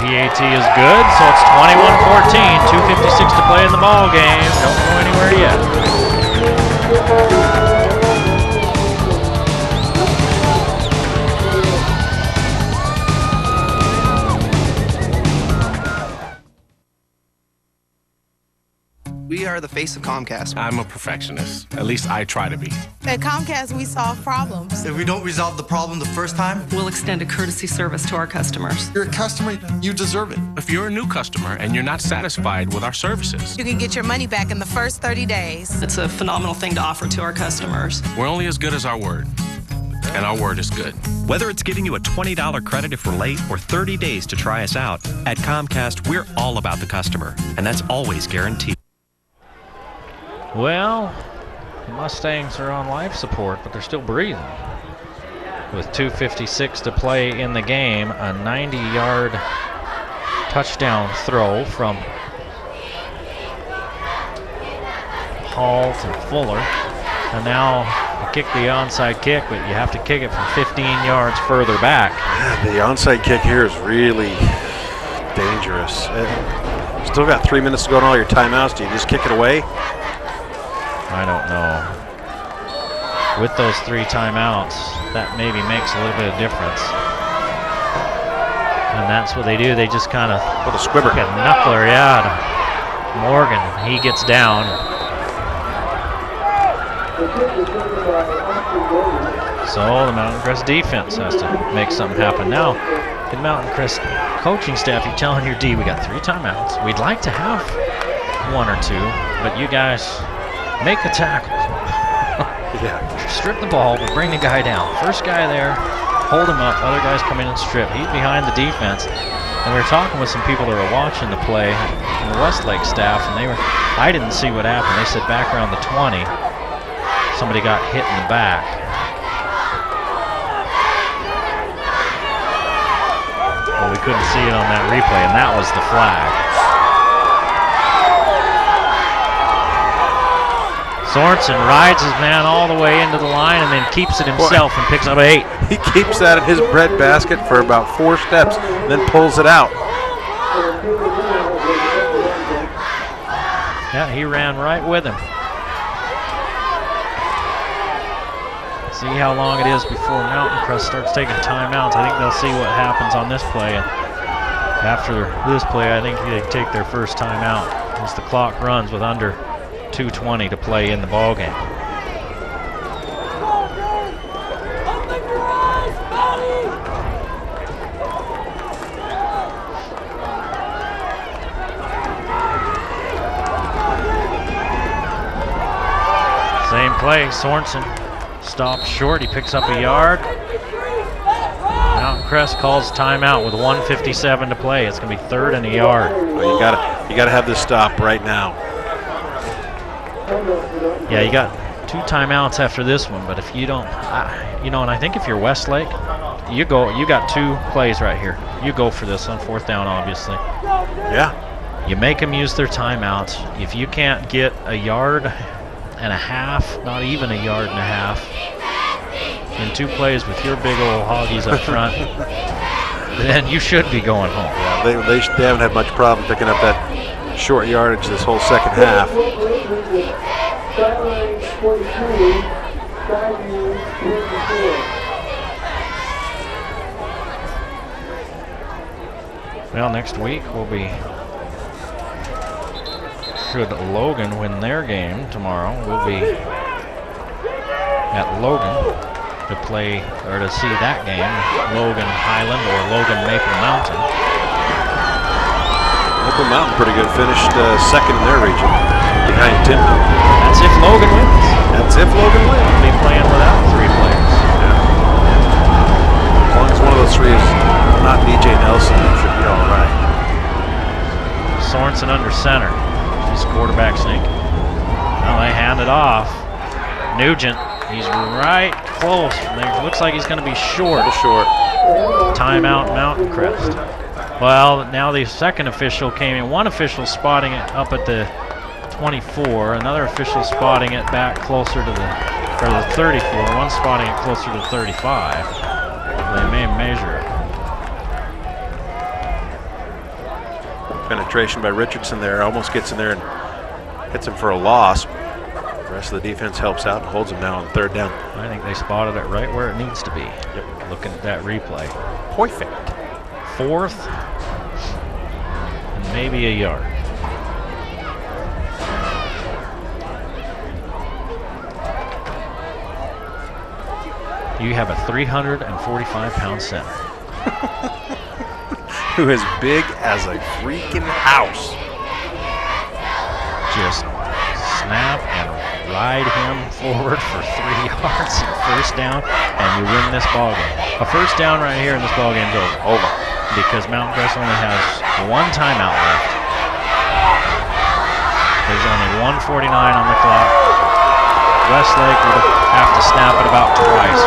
PAT is good, so it's 21-14, 2:56 to play in the ball game. Don't go anywhere yet. We are the face of Comcast. I'm a perfectionist. At least I try to be. At Comcast, we solve problems. If we don't resolve the problem the first time, we'll extend a courtesy service to our customers. You're a customer, you deserve it. If you're a new customer and you're not satisfied with our services, you can get your money back in the first 30 days. It's a phenomenal thing to offer to our customers. We're only as good as our word. And our word is good. Whether it's giving you a $20 credit if we're late or 30 days to try us out, at Comcast, we're all about the customer. And that's always guaranteed. Well, the Mustangs are on life support, but they're still breathing. With 2:56 to play in the game, a 90-yard touchdown throw from Hall to Fuller. And now you kick the onside kick, but you have to kick it from 15 yards further back. The onside kick here is really dangerous. Still got 3 minutes to go on all your timeouts. Do you just kick it away? I don't know. With those 3 timeouts, that maybe makes a little bit of difference. And that's what they do. They just kind of put a squibber, a knuckler, yeah, to Morgan. He gets down. So the Mountain Crest defense has to make something happen. Now, the Mountain Crest coaching staff, you're telling your D, we got 3 timeouts. We'd like to have 1 or 2, but you guys make a tackle. Yeah. Strip the ball, but bring the guy down. First guy there, hold him up. Other guys come in and strip. He's behind the defense. And we were talking with some people that were watching the play from the Westlake staff, and I didn't see what happened. They said back around the 20, somebody got hit in the back. Well, we couldn't see it on that replay, and that was the flag. Sorensen rides his man all the way into the line and then keeps it himself and picks up 8. He keeps that in his breadbasket for about 4 steps, then pulls it out. Yeah, he ran right with him. See how long it is before Mountain Crest starts taking timeouts. I think they'll see what happens on this play. And after this play, I think they take their first timeout as the clock runs with under 2:20 to play in the ball game. Same play, Sorensen stops short, he picks up a yard. Mountain Crest calls timeout with 1:57 to play. It's gonna be 3rd and a yard. Well, you gotta have this stop right now. Yeah, you got 2 timeouts after this one, but if you don't, and I think if you're Westlake, you got 2 plays right here. You go for this on 4th down, obviously. Yeah. You make them use their timeouts. If you can't get a yard and a half, not even a yard and a half, in 2 plays with your big old hoggies up front, then you should be going home. Yeah, they haven't had much problem picking up that short yardage this whole second half. Well, next week will be, should Logan win their game tomorrow, we'll be at Logan to play, or to see that game, Logan Highland or Logan Maple Mountain. Maple Mountain pretty good, finished 2nd in their region, behind Timber. That's if Logan wins. That's if Logan wins. They'll be playing without 3 players. Yeah. As long as one of those 3 is not DJ Nelson, it should be all right. Sorensen under center. He's quarterback sneak. Well, they hand it off. Nugent, he's right close. It looks like he's going to be short. Timeout, Mountain Crest. Well, now the second official came in. One official spotting it up at the 24. Another official spotting it back closer to the 34. One spotting it closer to 35. They may measure it. penetration by Richardson there. Almost gets in there and hits him for a loss. The rest of the defense helps out and holds him now on 3rd down. I think they spotted it right where it needs to be. Yep. Looking at that replay. Perfect. 4th and maybe a yard. You have a 345-pound center. Who is big as a freaking house. Just snap and ride him forward for 3 yards, 1st down, and you win this ball game. A 1st down right here, and this ball game's over. Because Mountain Crest only has 1 timeout left. There's only 1:49 on the clock. Westlake would have to snap it about twice.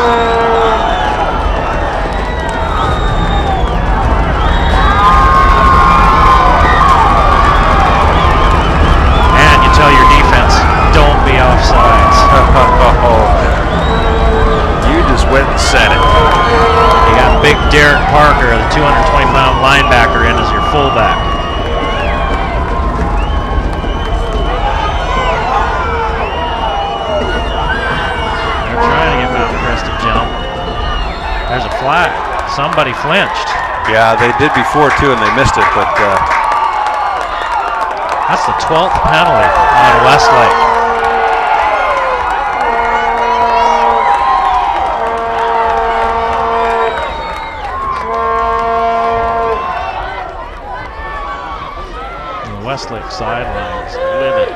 And you tell your defense, don't be offsides. You just went and said it. You got big Derek Parker, the 220-pound linebacker, in as your fullback. They're trying to get Mountain Crest to jump. There's a flag. Somebody flinched. Yeah, they did before too, and they missed it, but That's the 12th penalty on Westlake. The Westlake sidelines livid.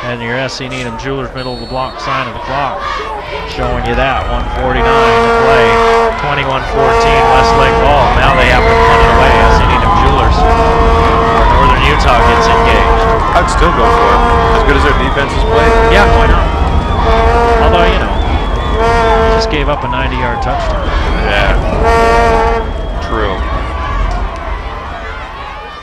And your SC Needham Jewelers middle of the block sign of the clock showing you that. 1:49 to play. 21-14 Westlake ball. Now they have to punt it away. SC Needham Jewelers. Or Northern Utah gets engaged. I'd still go for it. As good as their defense has played. Yeah, why not? Although, you know, just gave up a 90-yard touchdown. Yeah. True.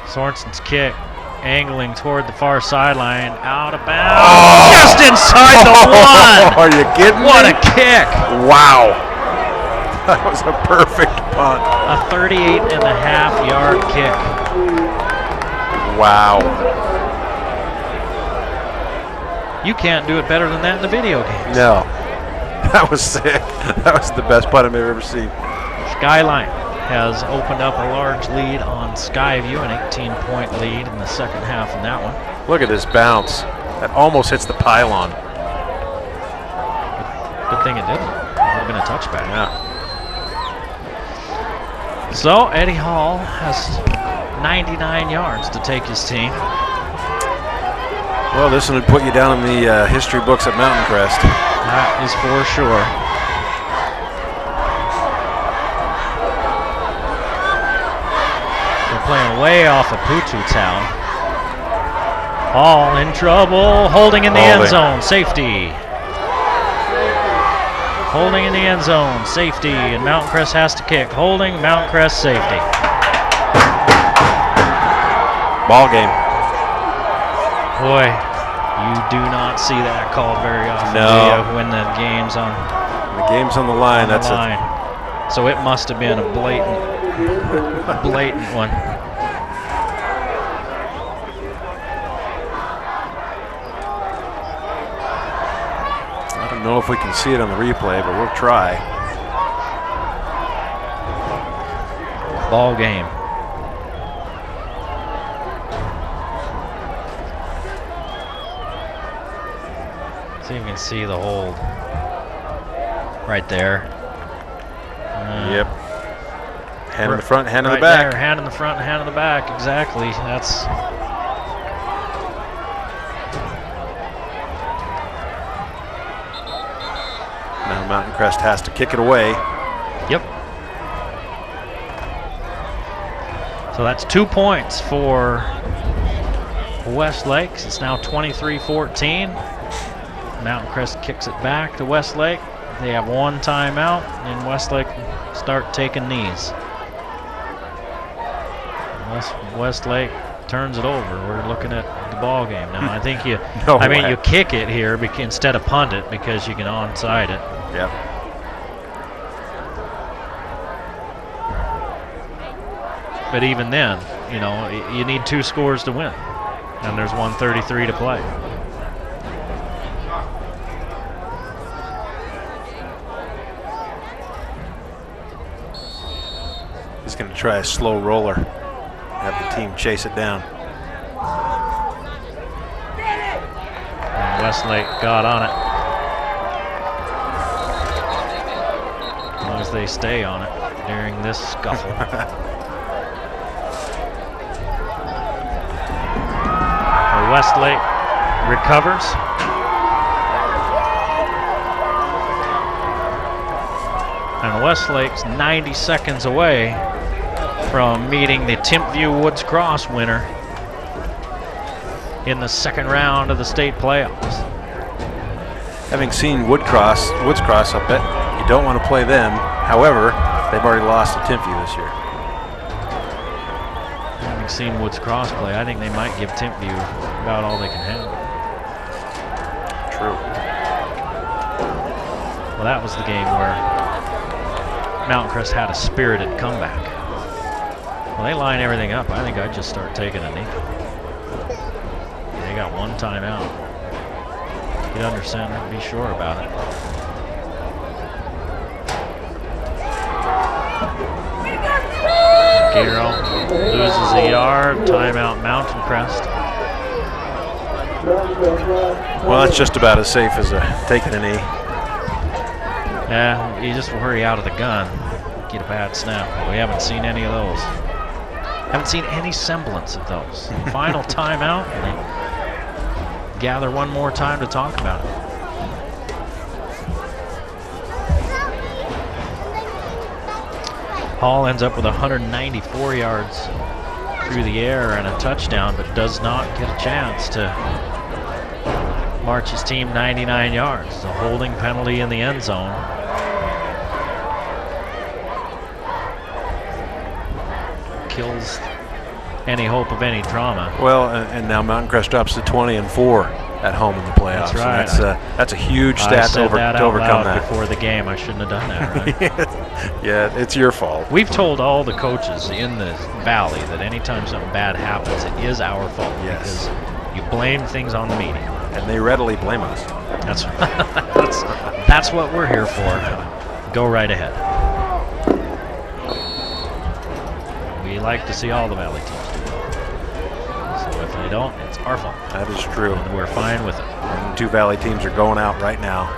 Sorensen's kick. Angling toward the far sideline, out of bounds, just inside the 1. Are you kidding What me? a kick! Wow. That was a perfect punt. A 38.5-yard kick. Wow. You can't do it better than that in the video games. No. That was sick. That was the best punt I've ever seen. Skyline has opened up a large lead on Skyview, an 18-point lead in the 2nd half in that one. Look at this bounce. That almost hits the pylon. Good thing it didn't. It would have been a touchback. Yeah. So Eddie Hall has 99 yards to take his team. Well, this one would put you down in the history books at Mountain Crest. That is for sure. They're playing way off of Putu Town. Hall in trouble, holding in the end zone, safety. Holding in the end zone, safety, and Mountain Crest has to kick. Holding, Mountain Crest, safety. Ball game. Boy, you do not see that called very often. No. Do you, when the game's on The game's on the line. the That's line. So it must have been a blatant one. I don't know if we can see it on the replay, but we'll try. Ball game. See if you can see the hold right there. Yep. Hand in the front, hand in right the back. There, hand in the front, hand in the back. Exactly. That's. Now Mountain Crest has to kick it away. Yep. So that's 2 points for Westlake. It's now 23-14. Mountain Crest kicks it back to Westlake. They have 1 timeout, and Westlake start taking knees. Unless Westlake turns it over, we're looking at the ball game now. I think you, No I mean, way. you kick it here instead of punt it because you can onside it. Yep. But even then, you know, you need 2 scores to win. And there's 1:33 to play. He's going to try a slow roller. Have the team chase it down. And Westlake got on it. As long as they stay on it during this scuffle. Westlake recovers. And Westlake's 90 seconds away from meeting the Timpview Woods Cross winner in the second round of the state playoffs. Having seen Woods Cross, I bet you don't want to play them. However, they've already lost to Timpview this year. Having seen Woods Cross play, I think they might give Timpview about all they can handle. True. Well, that was the game where Mountain Crest had a spirited comeback. Well, they line everything up. I think I'd just start taking a knee. They got 1 timeout. Get under center, be sure about it. Gatorl loses a yard. Timeout, Mountain Crest. Well, that's just about as safe as taking a knee. Yeah, you just worry out of the gun. Get a bad snap. We haven't seen any of those. Haven't seen any semblance of those. Final timeout, and they gather one more time to talk about it. Hall ends up with 194 yards through the air and a touchdown, but does not get a chance to march his team 99 yards. A holding penalty in the end zone. Kills any hope of any drama. Well, and now Mountain Crest drops to 20-4 at home in the playoffs. That's right. That's a huge stat to overcome that. Before the game, I shouldn't have done that, right? Yeah, it's your fault. We've told all the coaches in the valley that anytime something bad happens, it is our fault. Yes. Because you blame things on the media. And they readily blame us. That's what we're here for. Go right ahead. We like to see all the valley teams do well. So if they don't, it's our fault. That is true. And we're fine with it. And 2 valley teams are going out right now.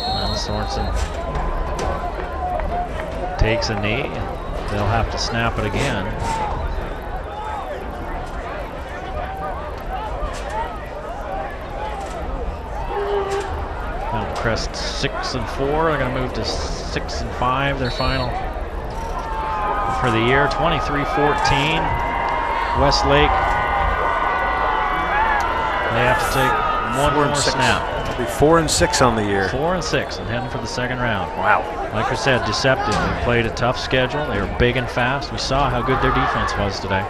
Well, Sorensen takes a knee. They'll have to snap it again. Mountain Crest 6-4. They're going to move to 6-5. Their final for the year. 23-14. Westlake. They have to take one more snap. It'll be 4-6 on the year. 4-6 and heading for the second round. Wow. Like I said, deceptive. They played a tough schedule. They were big and fast. We saw how good their defense was today.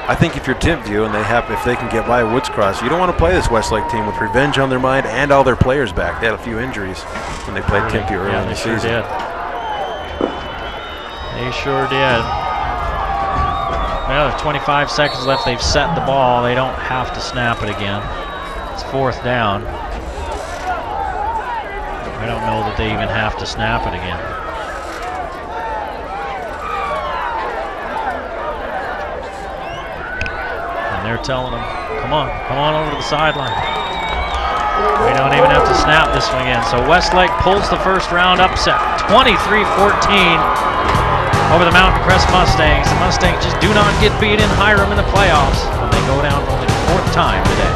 I think if you're Timpview and if they can get by Woods Cross, you don't want to play this Westlake team with revenge on their mind and all their players back. They had a few injuries when they played Timpview early in the season. Did. They sure did. Well, there's 25 seconds left. They've set the ball. They don't have to snap it again. It's 4th down. I don't know that they even have to snap it again. And they're telling them, come on over to the sideline. We don't even have to snap this one again. So Westlake pulls the first round upset, 23-14 over the Mountain Crest Mustangs. The Mustangs just do not get beat in Hiram in the playoffs, and they go down for only the 4th time today.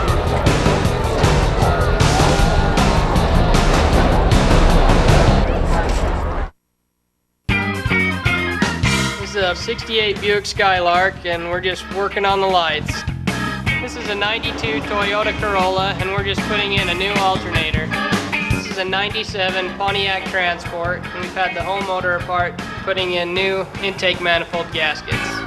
This is a 68 Buick Skylark, and we're just working on the lights. This is a 92 Toyota Corolla, and we're just putting in a new alternator. This is a 97 Pontiac Transport, and we've had the whole motor apart, putting in new intake manifold gaskets.